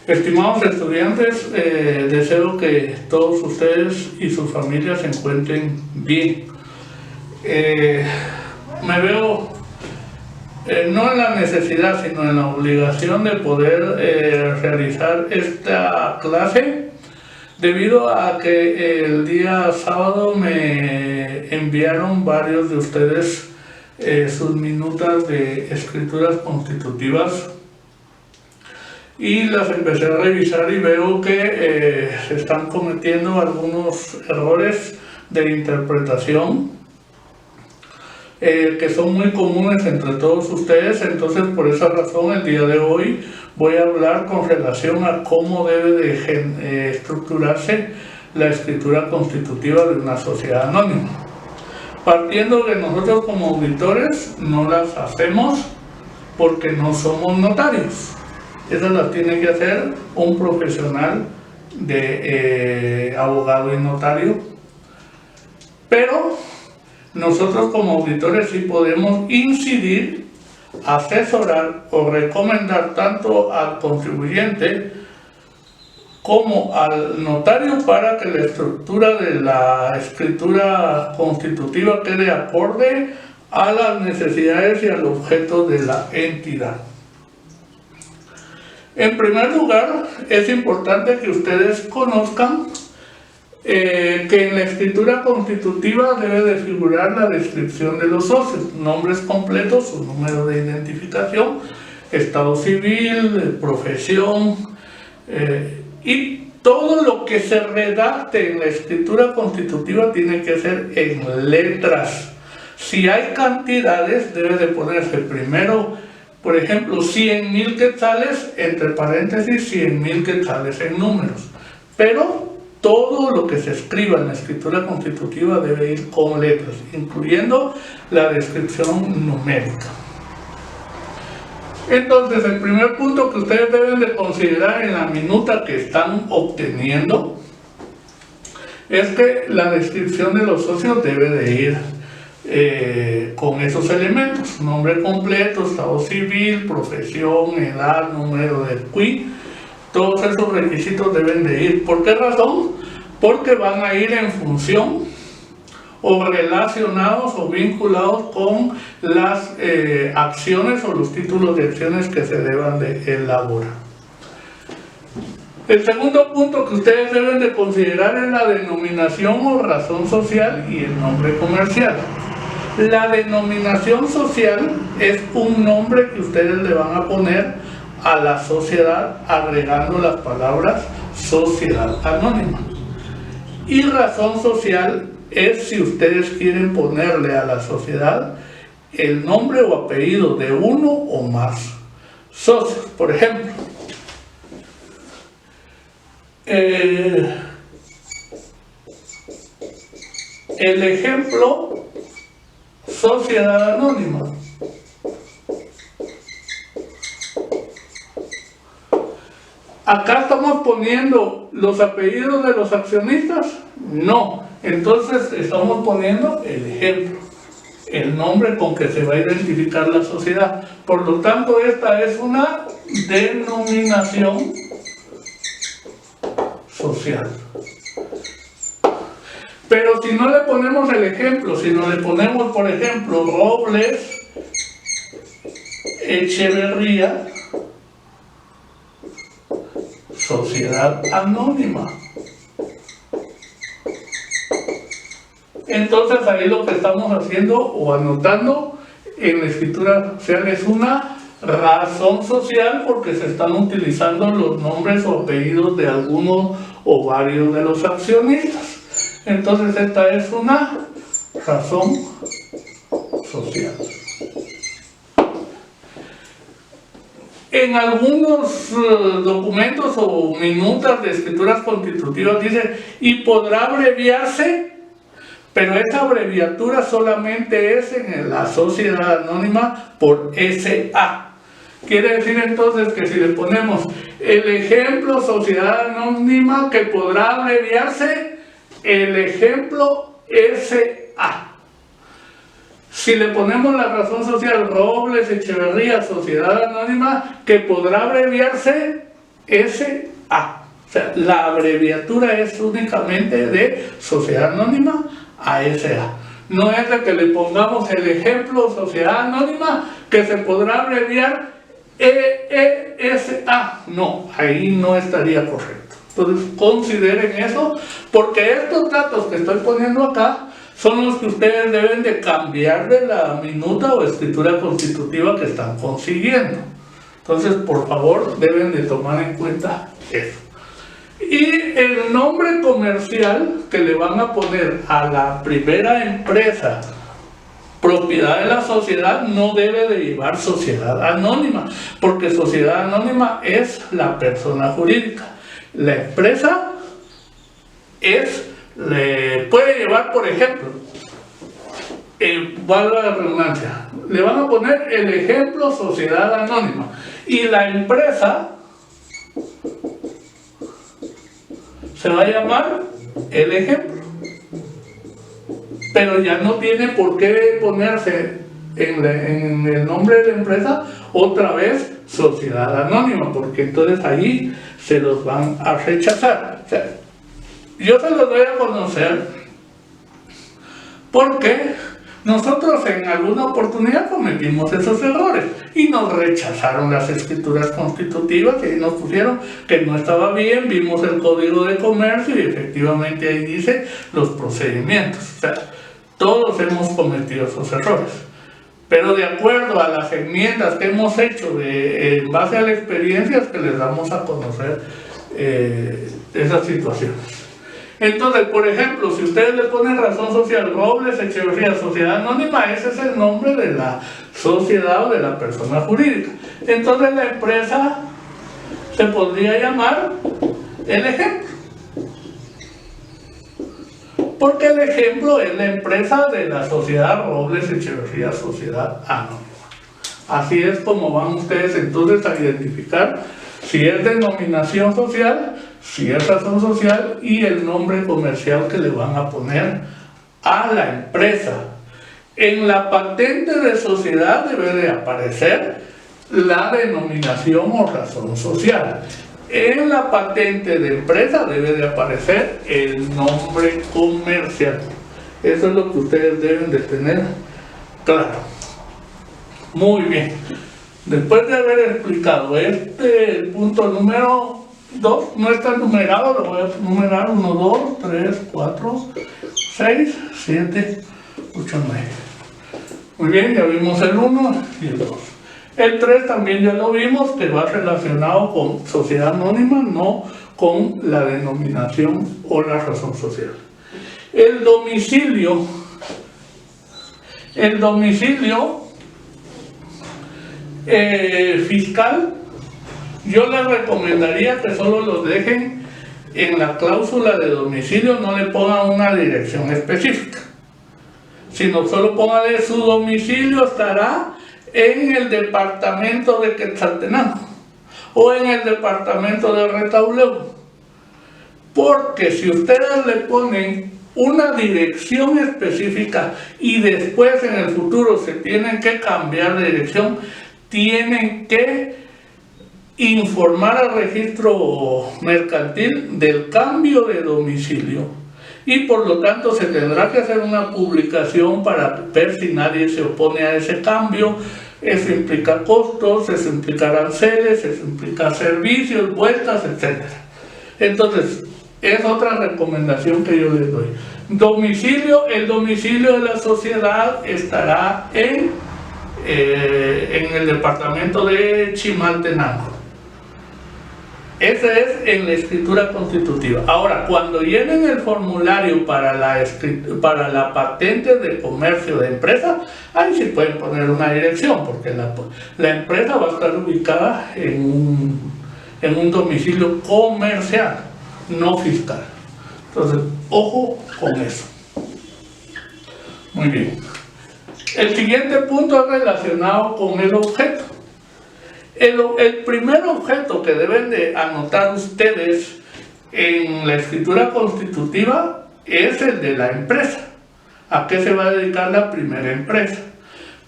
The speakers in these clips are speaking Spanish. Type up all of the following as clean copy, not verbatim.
Estimados estudiantes, deseo que todos ustedes y sus familias se encuentren bien. Me veo no en la necesidad, sino en la obligación de poder realizar esta clase, debido a que el día sábado me enviaron varios de ustedes sus minutas de escrituras constitutivas, y las empecé a revisar y veo que se están cometiendo algunos errores de interpretación que son muy comunes entre todos ustedes. Entonces, por esa razón, el día de hoy voy a hablar con relación a cómo debe de estructurarse la escritura constitutiva de una sociedad anónima. Partiendo de nosotros como auditores, no las hacemos porque no somos notarios. Esas las tiene que hacer un profesional de abogado y notario. Pero nosotros como auditores sí podemos incidir, asesorar o recomendar tanto al contribuyente como al notario para que la estructura de la escritura constitutiva quede acorde a las necesidades y al objeto de la entidad. En primer lugar, es importante que ustedes conozcan que en la escritura constitutiva debe de figurar la descripción de los socios, nombres completos, su número de identificación, estado civil, profesión, y todo lo que se redacte en la escritura constitutiva tiene que ser en letras. Si hay cantidades, debe de ponerse primero, por ejemplo, 100,000 quetzales, entre paréntesis, 100,000 quetzales en números. Pero todo lo que se escriba en la escritura constitutiva debe ir con letras, incluyendo la descripción numérica. Entonces, el primer punto que ustedes deben de considerar en la minuta que están obteniendo es que la descripción de los socios debe de ir con esos elementos: nombre completo, estado civil, profesión, edad, número de CUI. Todos esos requisitos deben de ir. ¿Por qué razón? Porque van a ir en función o relacionados o vinculados con las acciones o los títulos de acciones que se deban de elaborar. El segundo punto que ustedes deben de considerar es la denominación o razón social y el nombre comercial. La denominación social es un nombre que ustedes le van a poner a la sociedad agregando las palabras sociedad anónima. Y razón social es si ustedes quieren ponerle a la sociedad el nombre o apellido de uno o más socios. Por ejemplo, el ejemplo sociedad anónima. ¿Acá estamos poniendo los apellidos de los accionistas? No. Entonces estamos poniendo el ejemplo, el nombre con que se va a identificar la sociedad. Por lo tanto, esta es una denominación social. Pero si no le ponemos el ejemplo, si no le ponemos, por ejemplo, Robles Echeverría, sociedad anónima, entonces ahí lo que estamos haciendo o anotando en la escritura social es una razón social, porque se están utilizando los nombres o apellidos de algunos o varios de los accionistas. Entonces esta es una razón social. En algunos documentos o minutas de escrituras constitutivas dice y podrá abreviarse, pero esta abreviatura solamente es en la sociedad anónima por SA. Quiere decir entonces que si le ponemos el ejemplo sociedad anónima, que podrá abreviarse el ejemplo SA. Si le ponemos la razón social Robles Echeverría, sociedad anónima, que podrá abreviarse SA. O sea, la abreviatura es únicamente de Sociedad Anónima a SA. No es de que le pongamos el ejemplo Sociedad Anónima que se podrá abreviar EESA. No, ahí no estaría correcto. Entonces consideren eso, porque estos datos que estoy poniendo acá son los que ustedes deben de cambiar de la minuta o escritura constitutiva que están consiguiendo. Entonces, por favor, deben de tomar en cuenta eso. Y el nombre comercial que le van a poner a la primera empresa propiedad de la sociedad no debe de llevar sociedad anónima, porque sociedad anónima es la persona jurídica. La empresa le puede llevar, por ejemplo, valga la redundancia, le van a poner el ejemplo sociedad anónima y la empresa se va a llamar el ejemplo, pero ya no tiene por qué ponerse en el nombre de la empresa otra vez sociedad anónima, porque entonces ahí se los van a rechazar. O sea, yo se los doy a conocer porque nosotros en alguna oportunidad cometimos esos errores y nos rechazaron las escrituras constitutivas y nos pusieron que no estaba bien, vimos el Código de Comercio y efectivamente ahí dice los procedimientos. O sea, todos hemos cometido esos errores, pero de acuerdo a las enmiendas que hemos hecho en base a las experiencias que les damos a conocer esas situaciones. Entonces, por ejemplo, si ustedes le ponen razón social, Robles, Echeverría, Sociedad Anónima, ese es el nombre de la sociedad o de la persona jurídica. Entonces la empresa se podría llamar el ejemplo, porque el ejemplo es la empresa de la sociedad Robles, Echeverría, Sociedad Anónima. Así es como van ustedes entonces a identificar si es denominación social, si es razón social y el nombre comercial que le van a poner a la empresa. En la patente de sociedad debe de aparecer la denominación o razón social. En la patente de empresa debe de aparecer el nombre comercial. Eso es lo que ustedes deben de tener claro. Muy bien. Después de haber explicado el punto número 2, no está numerado, lo voy a numerar 1, 2, 3, 4, 6, 7, 8, 9. Muy bien, ya vimos el 1 y el 2. El 3 también ya lo vimos, que va relacionado con sociedad anónima, no con la denominación o la razón social. El domicilio fiscal, yo les recomendaría que solo los dejen en la cláusula de domicilio, no le pongan una dirección específica, sino solo póngale su domicilio estará en el departamento de Quetzaltenango o en el departamento de Retauleu, porque si ustedes le ponen una dirección específica y después en el futuro se tienen que cambiar de dirección, tienen que informar al registro mercantil del cambio de domicilio y por lo tanto se tendrá que hacer una publicación para ver si nadie se opone a ese cambio. Eso implica costos, eso implica aranceles, eso implica servicios, vueltas, etc. Entonces, es otra recomendación que yo les doy. Domicilio, el domicilio de la sociedad estará en el departamento de Chimaltenango. Esa es en la escritura constitutiva. Ahora, cuando llenen el formulario para la patente de comercio de empresa, ahí sí pueden poner una dirección, porque la empresa va a estar ubicada en un domicilio comercial, no fiscal. Entonces, ojo con eso. Muy bien. El siguiente punto es relacionado con el objeto. El primer objeto que deben de anotar ustedes en la escritura constitutiva es el de la empresa. ¿A qué se va a dedicar la primera empresa?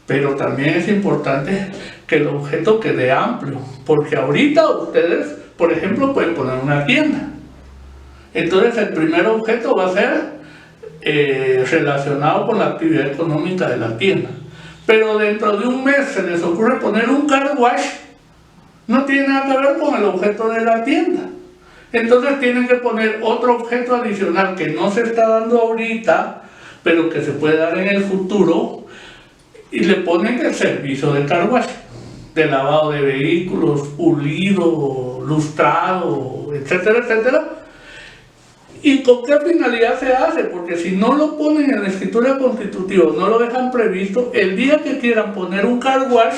Pero también es importante que el objeto quede amplio, porque ahorita ustedes Por ejemplo, pueden poner una tienda. Entonces el primer objeto va a ser relacionado con la actividad económica de la tienda. Pero dentro de un mes se les ocurre poner un car wash, no tiene nada que ver con el objeto de la tienda. Entonces tienen que poner otro objeto adicional que no se está dando ahorita, pero que se puede dar en el futuro, y le ponen el servicio de car wash, de lavado de vehículos, pulido, lustrado, etcétera, etcétera. ¿Y con qué finalidad se hace? Porque si no lo ponen en la escritura constitutiva, no lo dejan previsto, el día que quieran poner un car wash,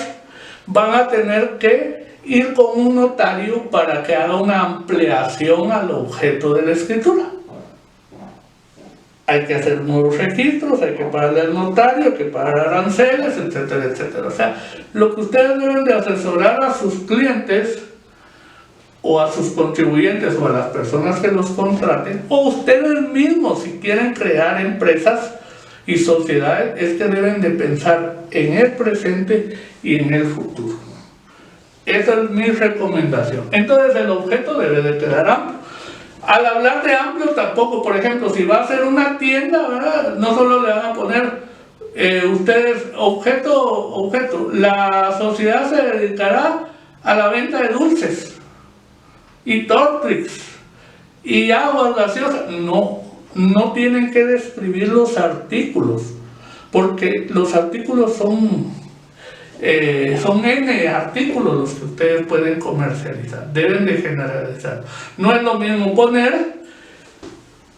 van a tener que ir con un notario para que haga una ampliación al objeto de la escritura. Hay que hacer nuevos registros, hay que pagarle al notario, hay que pagar aranceles, etcétera, etcétera. O sea, lo que ustedes deben de asesorar a sus clientes o a sus contribuyentes o a las personas que los contraten, o ustedes mismos si quieren crear empresas y sociedades, es que deben de pensar en el presente y en el futuro. Esa es mi recomendación. Entonces el objeto debe de quedar amplio. Al hablar de amplio tampoco, por ejemplo, si va a ser una tienda, ¿verdad? No solo le van a poner ustedes objeto, la sociedad se dedicará a la venta de dulces y Tortrix y aguas gaseosas. No tienen que describir los artículos, porque los artículos son N artículos los que ustedes pueden comercializar, deben de generalizar. No es lo mismo poner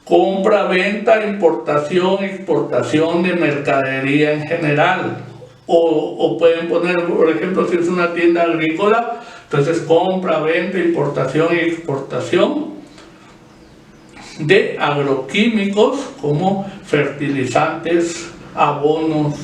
compra, venta, importación, exportación de mercadería en general, o pueden poner, por ejemplo, si es una tienda agrícola, entonces compra, venta, importación y exportación de agroquímicos como fertilizantes, abonos,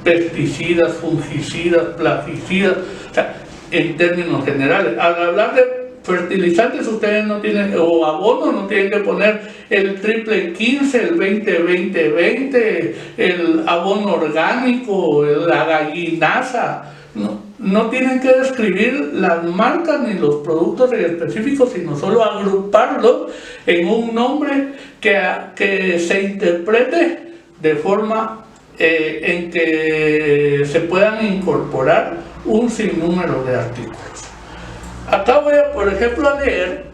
pesticidas, fungicidas, plaguicidas, o sea, en términos generales. Al hablar de fertilizantes, ustedes no tienen, o abonos, no tienen que poner el triple 15, el 20-20-20, el abono orgánico, la gallinaza. No tienen que describir las marcas ni los productos en específico, sino solo agruparlos en un nombre que se interprete de forma en que se puedan incorporar un sinnúmero de artículos. Acá voy a, por ejemplo, a leer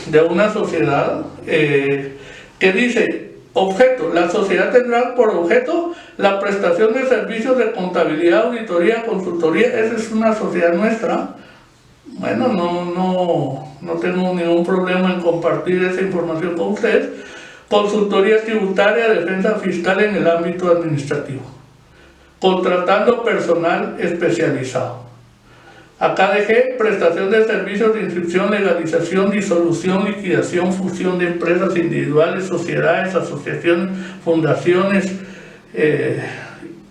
de una sociedad que dice: objeto, la sociedad tendrá por objeto la prestación de servicios de contabilidad, auditoría, consultoría. Esa es una sociedad nuestra. Bueno, no tengo ningún problema en compartir esa información con ustedes. Consultoría tributaria, defensa fiscal en el ámbito administrativo, contratando personal especializado. Acá dejé prestación de servicios de inscripción, legalización, disolución, liquidación, fusión de empresas individuales, sociedades, asociaciones, fundaciones,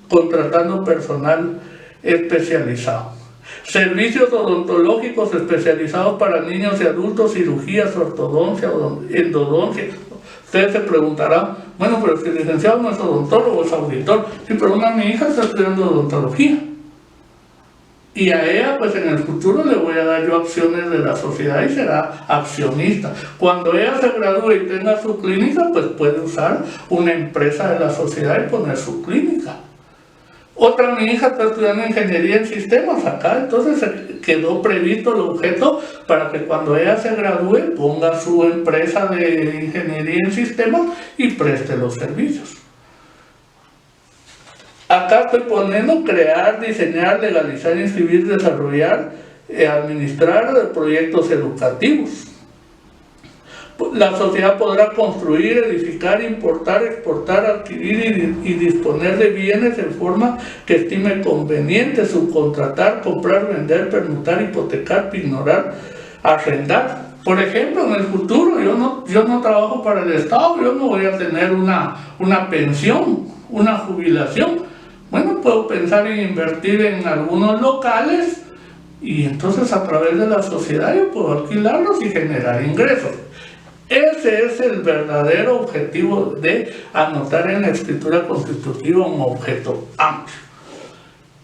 contratando personal especializado. Servicios odontológicos especializados para niños y adultos, cirugías, ortodoncia, endodoncia. Ustedes se preguntarán, bueno, pero si el licenciado no es odontólogo, es auditor. Sí, pero mi hija está estudiando odontología. Y a ella, pues en el futuro le voy a dar yo acciones de la sociedad y será accionista. Cuando ella se gradúe y tenga su clínica, pues puede usar una empresa de la sociedad y poner su clínica. Otra, mi hija está estudiando ingeniería en sistemas acá, entonces quedó previsto el objeto para que cuando ella se gradúe ponga su empresa de ingeniería en sistemas y preste los servicios. Acá estoy poniendo crear, diseñar, legalizar, inscribir, desarrollar, administrar proyectos educativos. La sociedad podrá construir, edificar, importar, exportar, adquirir y disponer de bienes en forma que estime conveniente, subcontratar, comprar, vender, permutar, hipotecar, pignorar, arrendar. Por ejemplo, en el futuro yo no trabajo para el Estado, yo no voy a tener una pensión, una jubilación. Bueno, puedo pensar en invertir en algunos locales y entonces a través de la sociedad yo puedo alquilarlos y generar ingresos. Ese es el verdadero objetivo de anotar en la escritura constitutiva un objeto amplio.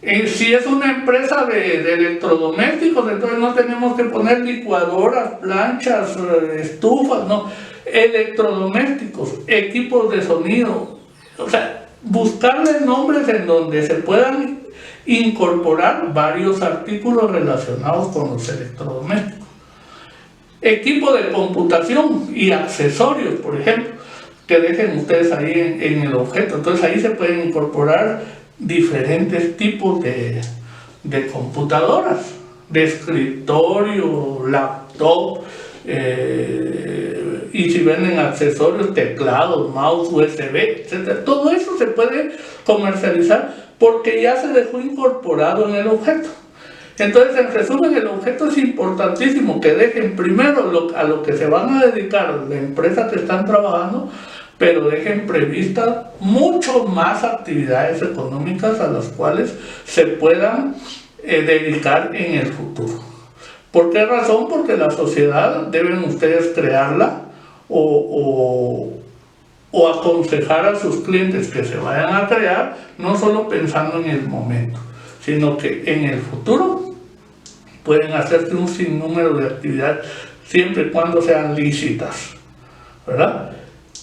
Si es una empresa de electrodomésticos, entonces no tenemos que poner licuadoras, planchas, estufas, no. Electrodomésticos, equipos de sonido, o sea, buscarle nombres en donde se puedan incorporar varios artículos relacionados con los electrodomésticos. Equipo de computación y accesorios, por ejemplo, que dejen ustedes ahí en el objeto. Entonces ahí se pueden incorporar diferentes tipos de computadoras, de escritorio, laptop, y si venden accesorios, teclados, mouse, USB, etc. Todo eso se puede comercializar porque ya se dejó incorporado en el objeto. Entonces, en resumen, el objeto es importantísimo que dejen primero a lo que se van a dedicar la empresa que están trabajando, pero dejen previstas mucho más actividades económicas a las cuales se puedan dedicar en el futuro. ¿Por qué razón? Porque la sociedad deben ustedes crearla o aconsejar a sus clientes que se vayan a crear, no solo pensando en el momento, sino que en el futuro pueden hacerse un sinnúmero de actividades siempre y cuando sean lícitas, ¿verdad?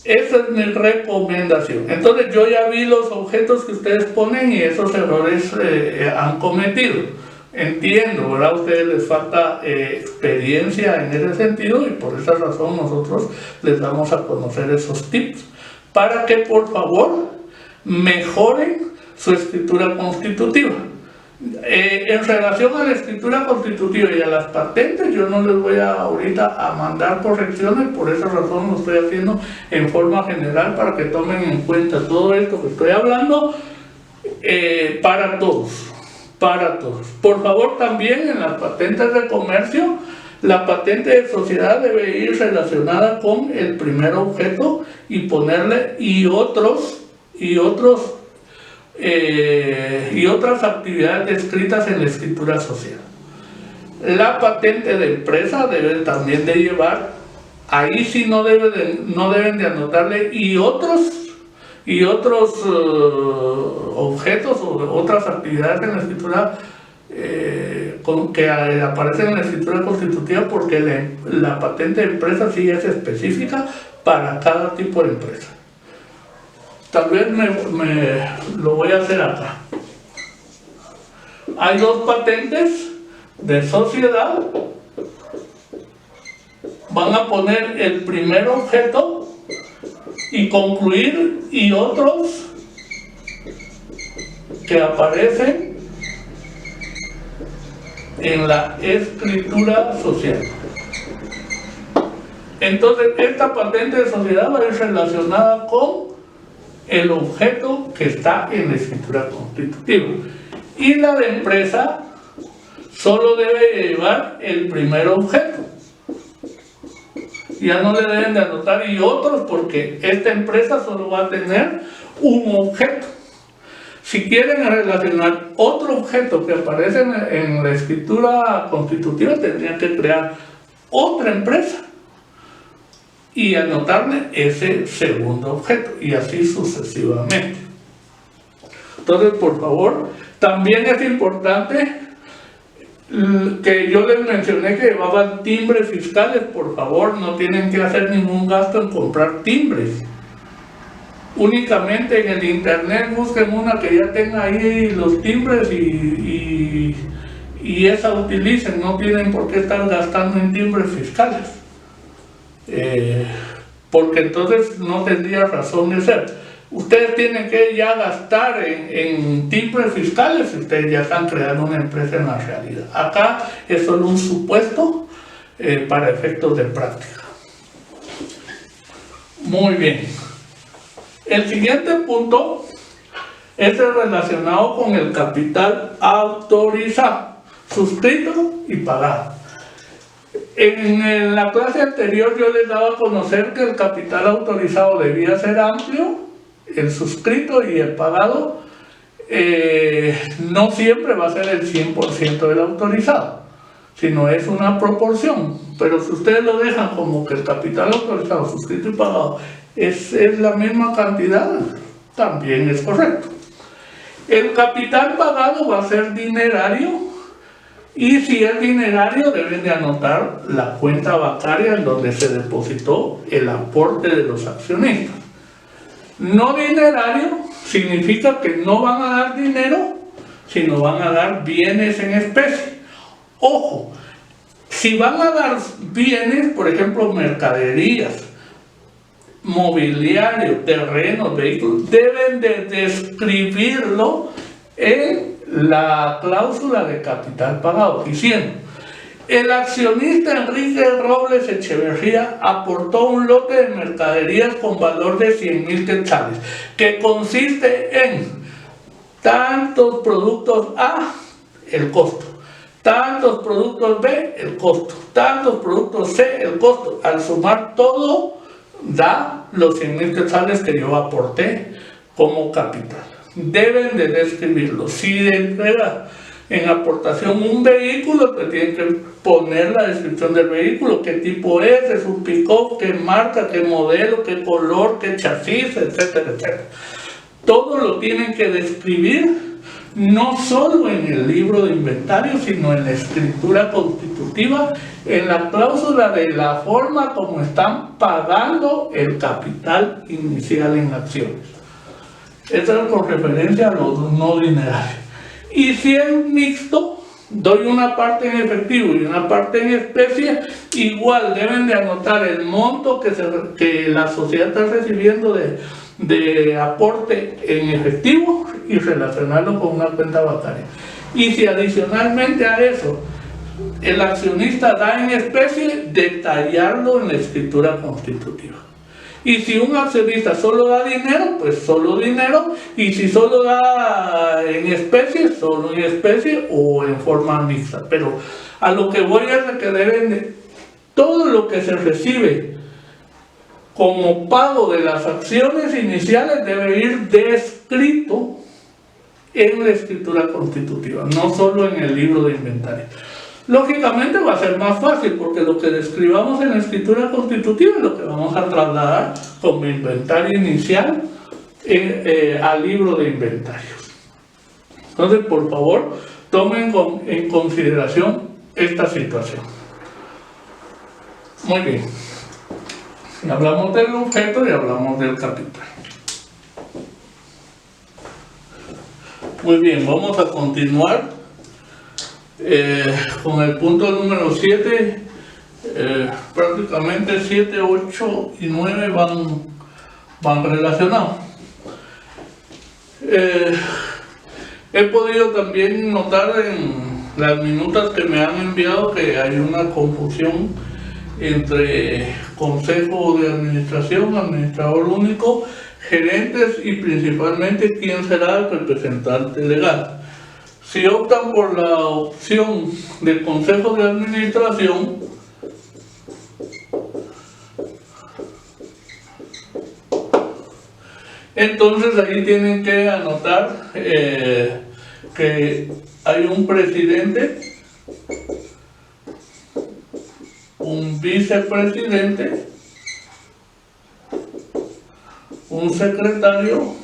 Esa es mi recomendación. Entonces yo ya vi los objetos que ustedes ponen y esos errores han cometido. Entiendo, ¿verdad? A ustedes les falta experiencia en ese sentido y por esa razón nosotros les damos a conocer esos tips para que por favor mejoren su escritura constitutiva. En relación a la escritura constitutiva y a las patentes, yo no les voy ahorita a mandar correcciones, por esa razón lo estoy haciendo en forma general para que tomen en cuenta todo esto que estoy hablando para todos. Por favor, también en las patentes de comercio, la patente de sociedad debe ir relacionada con el primer objeto y ponerle y otras actividades descritas en la escritura social. La patente de empresa debe también de llevar, ahí sí no deben de anotarle y otros objetos o otras actividades en la escritura que aparecen en la escritura constitutiva, porque la patente de empresa sí es específica para cada tipo de empresa. Tal vez lo voy a hacer acá. Hay dos patentes de sociedad. Van a poner el primer objeto y concluir y otros que aparecen en la escritura social. Entonces, esta patente de sociedad va a ir relacionada con el objeto que está en la escritura constitutiva. Y la de empresa solo debe llevar el primer objeto. Ya no le deben de anotar y otros, porque esta empresa solo va a tener un objeto. Si quieren relacionar otro objeto que aparece en la escritura constitutiva, tendrían que crear otra empresa y anotarle ese segundo objeto, y así sucesivamente. Entonces, por favor, también es importante que yo les mencioné que llevaban timbres fiscales. Por favor, no tienen que hacer ningún gasto en comprar timbres. Únicamente en el internet busquen una que ya tenga ahí los timbres y esa utilicen. No tienen por qué estar gastando en timbres fiscales, porque entonces no tendría razón de ser. Ustedes tienen que ya gastar en timbres fiscales si ustedes ya están creando una empresa en la realidad. Acá es solo un supuesto para efectos de práctica. Muy bien. El siguiente punto es el relacionado con el capital autorizado, suscrito y pagado. En la clase anterior yo les daba a conocer que el capital autorizado debía ser amplio, el suscrito y el pagado no siempre va a ser el 100% del autorizado, sino es una proporción. Pero si ustedes lo dejan como que el capital autorizado, suscrito y pagado es la misma cantidad, también es correcto. El capital pagado va a ser dinerario, y si es dinerario deben de anotar la cuenta bancaria en donde se depositó el aporte de los accionistas. No dinerario significa que no van a dar dinero, sino van a dar bienes en especie. Ojo, si van a dar bienes, por ejemplo, mercaderías, mobiliario, terrenos, vehículos, deben de describirlo en la cláusula de capital pagado, diciendo: el accionista Enrique Robles Echeverría aportó un lote de mercaderías con valor de 100,000 quetzales, que consiste en tantos productos A, el costo, tantos productos B, el costo, tantos productos C, el costo. Al sumar todo, da los 100,000 quetzales que yo aporté como capital. Deben de describirlo. Si de entrega en aportación un vehículo, pues tienen que poner la descripción del vehículo, qué tipo es un pick-up, qué marca, qué modelo, qué color, qué chasis, etcétera, etcétera. Todo lo tienen que describir, no solo en el libro de inventario, sino en la escritura constitutiva, en la cláusula de la forma como están pagando el capital inicial en acciones. Esto es con referencia a los no dinerarios. Y si es mixto, doy una parte en efectivo y una parte en especie, igual deben de anotar el monto que la sociedad está recibiendo de aporte en efectivo y relacionarlo con una cuenta bancaria. Y si adicionalmente a eso el accionista da en especie, detallarlo en la escritura constitutiva. Y si un accionista solo da dinero, pues solo dinero, y si solo da en especie, solo en especie o en forma mixta. Pero a lo que voy es de que deben de, todo lo que se recibe como pago de las acciones iniciales debe ir descrito en la escritura constitutiva, no solo en el libro de inventario. Lógicamente va a ser más fácil porque lo que describamos en la escritura constitutiva es lo que vamos a trasladar como inventario inicial al libro de inventarios. Entonces, por favor, tomen en consideración esta situación. Muy bien. Hablamos del objeto y hablamos del capital. Muy bien, vamos a continuar con el punto número 7. Prácticamente 7, 8 y 9 van relacionados. He podido también notar en las minutas que me han enviado que hay una confusión entre consejo de administración, administrador único, gerentes y principalmente quién será el representante legal. Si optan por la opción de consejo de administración, entonces ahí tienen que anotar que hay un presidente, un vicepresidente, un secretario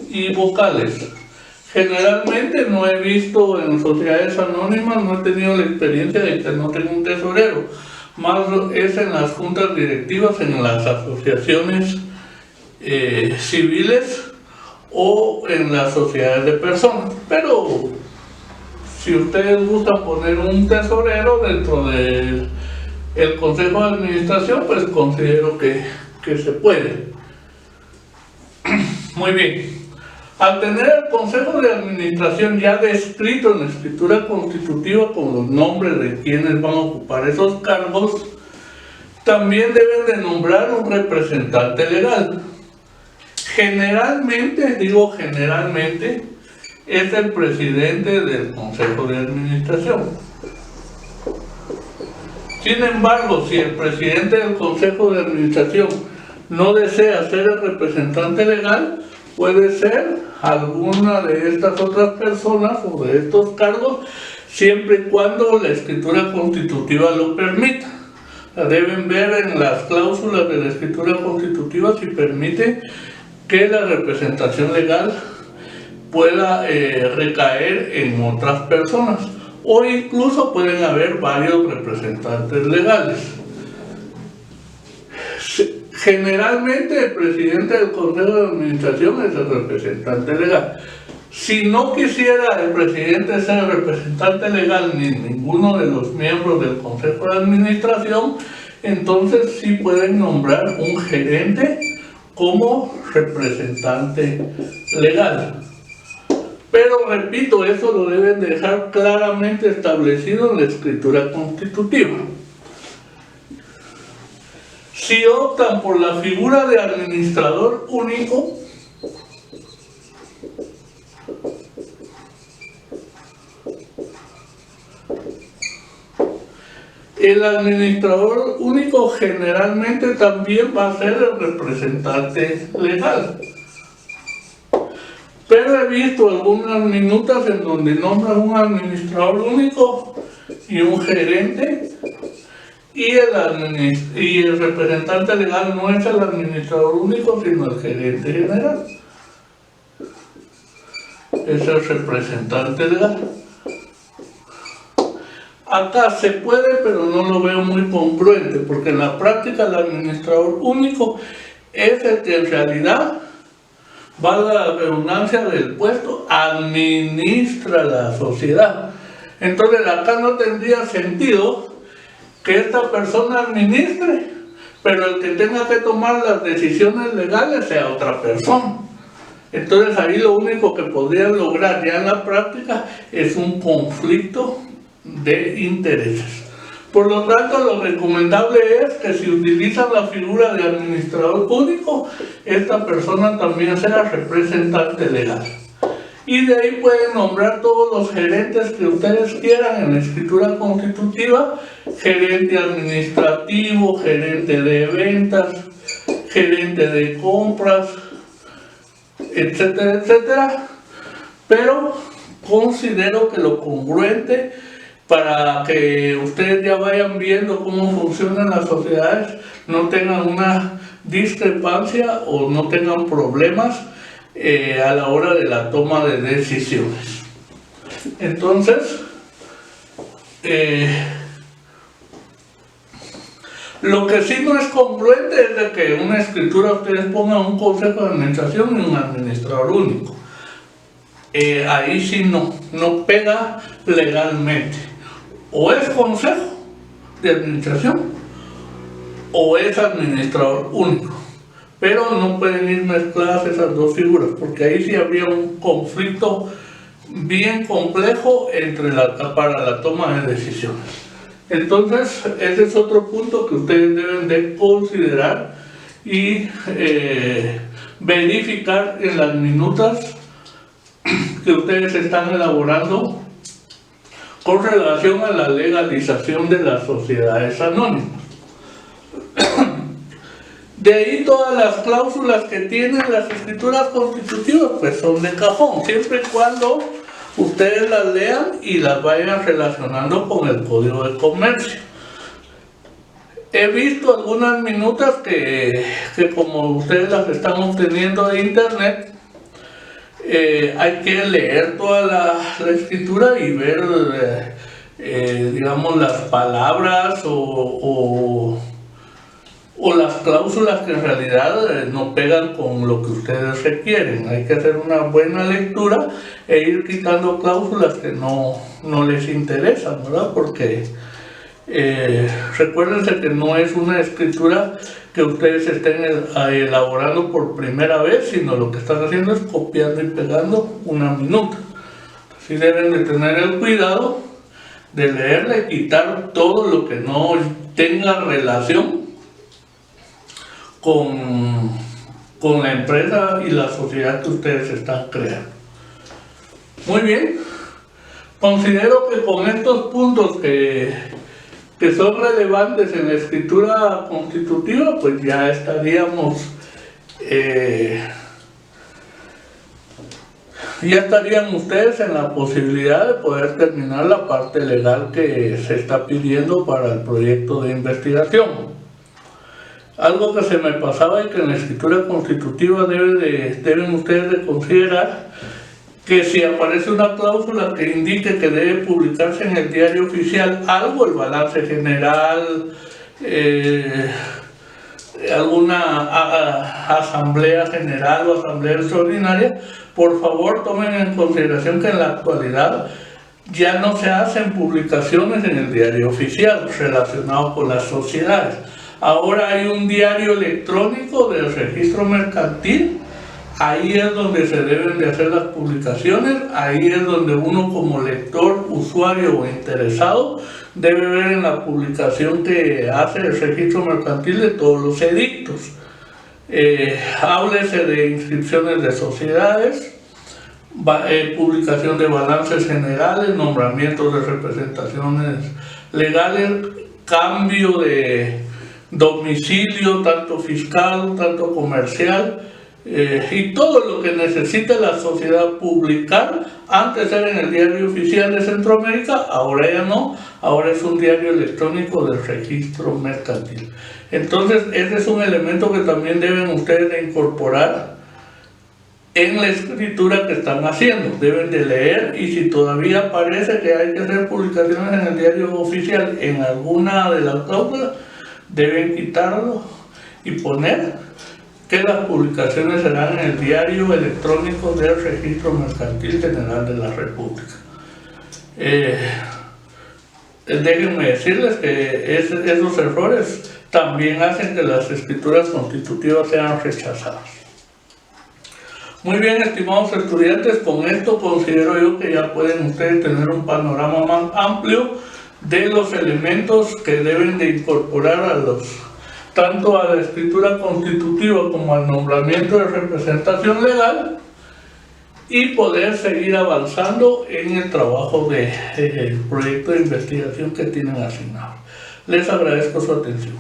y vocales. Generalmente no he visto en sociedades anónimas, no he tenido la experiencia de que no tengo un tesorero, más es en las juntas directivas, en las asociaciones civiles o en las sociedades de personas. Pero si ustedes gustan poner un tesorero dentro del consejo de administración, pues considero que se puede. Muy bien. Al tener el consejo de administración ya descrito en la escritura constitutiva con los nombres de quienes van a ocupar esos cargos, también deben de nombrar un representante legal. Generalmente, digo generalmente, es el presidente del consejo de administración. Sin embargo, si el presidente del consejo de administración no desea ser el representante legal, puede ser alguna de estas otras personas o de estos cargos, siempre y cuando la escritura constitutiva lo permita. Deben ver en las cláusulas de la escritura constitutiva si permite que la representación legal pueda recaer en otras personas, o incluso pueden haber varios representantes legales. Generalmente el presidente del Consejo de Administración es el representante legal. Si no quisiera el presidente ser representante legal ni ninguno de los miembros del Consejo de Administración, entonces sí pueden nombrar un gerente como representante legal. Pero repito, eso lo deben dejar claramente establecido en la escritura constitutiva. Si optan por la figura de administrador único, el administrador único generalmente también va a ser el representante legal. Pero he visto algunas minutas en donde nombran un administrador único y un gerente, y el representante legal no es el administrador único, sino el gerente general. Es el representante legal. Acá se puede, pero no lo veo muy congruente, porque en la práctica el administrador único es el que en realidad, valga la redundancia del puesto, administra la sociedad. Entonces acá no tendría sentido que esta persona administre, pero el que tenga que tomar las decisiones legales sea otra persona. Entonces ahí lo único que podrían lograr ya en la práctica es un conflicto de intereses. Por lo tanto, lo recomendable es que si utilizan la figura de administrador único, esta persona también sea representante legal. Y de ahí pueden nombrar todos los gerentes que ustedes quieran en la escritura constitutiva: gerente administrativo, gerente de ventas, gerente de compras, etcétera, etcétera. Pero considero que lo congruente, para que ustedes ya vayan viendo cómo funcionan las sociedades, no tengan una discrepancia o no tengan problemas a la hora de la toma de decisiones. Entonces, lo que sí no es congruente es de que en una escritura ustedes pongan un consejo de administración y un administrador único. Ahí sí no pega legalmente. O es consejo de administración o es administrador único, pero no pueden ir mezcladas esas dos figuras, porque ahí sí habría un conflicto bien complejo para la toma de decisiones. Entonces, ese es otro punto que ustedes deben de considerar y verificar en las minutas que ustedes están elaborando con relación a la legalización de las sociedades anónimas. De ahí todas las cláusulas que tienen las escrituras constitutivas pues son de cajón, siempre y cuando ustedes las lean y las vayan relacionando con el Código de Comercio. He visto algunas minutas que como ustedes las están obteniendo de internet, hay que leer toda la escritura y ver, digamos, las palabras o las cláusulas que en realidad no pegan con lo que ustedes requieren. Hay que hacer una buena lectura e ir quitando cláusulas que no les interesan, ¿verdad? Porque recuérdense que no es una escritura que ustedes estén elaborando por primera vez, sino lo que están haciendo es copiando y pegando una minuta. Así deben de tener el cuidado de leerla y quitar todo lo que no tenga relación con la empresa y la sociedad que ustedes están creando. Muy bien, considero que con estos puntos que son relevantes en la escritura constitutiva, pues ya estaríamos estarían ustedes en la posibilidad de poder terminar la parte legal que se está pidiendo para el proyecto de investigación. Algo que se me pasaba y que en la escritura constitutiva deben ustedes de considerar, que si aparece una cláusula que indique que debe publicarse en el diario oficial algo, el balance general, alguna asamblea general o asamblea extraordinaria, por favor tomen en consideración que en la actualidad ya no se hacen publicaciones en el diario oficial relacionado con las sociedades. Ahora hay un diario electrónico del registro mercantil. Ahí es donde se deben de hacer las publicaciones, ahí es donde uno como lector, usuario o interesado debe ver en la publicación que hace el registro mercantil de todos los edictos. Háblese de inscripciones de sociedades, publicación de balances generales, nombramientos de representaciones legales, cambio de domicilio, tanto fiscal, tanto comercial, y todo lo que necesita la sociedad publicar. Antes era en el diario oficial de Centroamérica, ahora ya no, ahora es un diario electrónico del registro mercantil. Entonces ese es un elemento que también deben ustedes de incorporar en la escritura que están haciendo. Deben de leer, y si todavía parece que hay que hacer publicaciones en el diario oficial en alguna de las cláusulas, deben quitarlo y poner que las publicaciones serán en el diario electrónico del Registro Mercantil General de la República. Déjenme decirles que esos errores también hacen que las escrituras constitutivas sean rechazadas. Muy bien, estimados estudiantes, con esto considero yo que ya pueden ustedes tener un panorama más amplio de los elementos que deben de incorporar tanto a la escritura constitutiva como al nombramiento de representación legal, y poder seguir avanzando en el trabajo del proyecto de investigación que tienen asignado. Les agradezco su atención.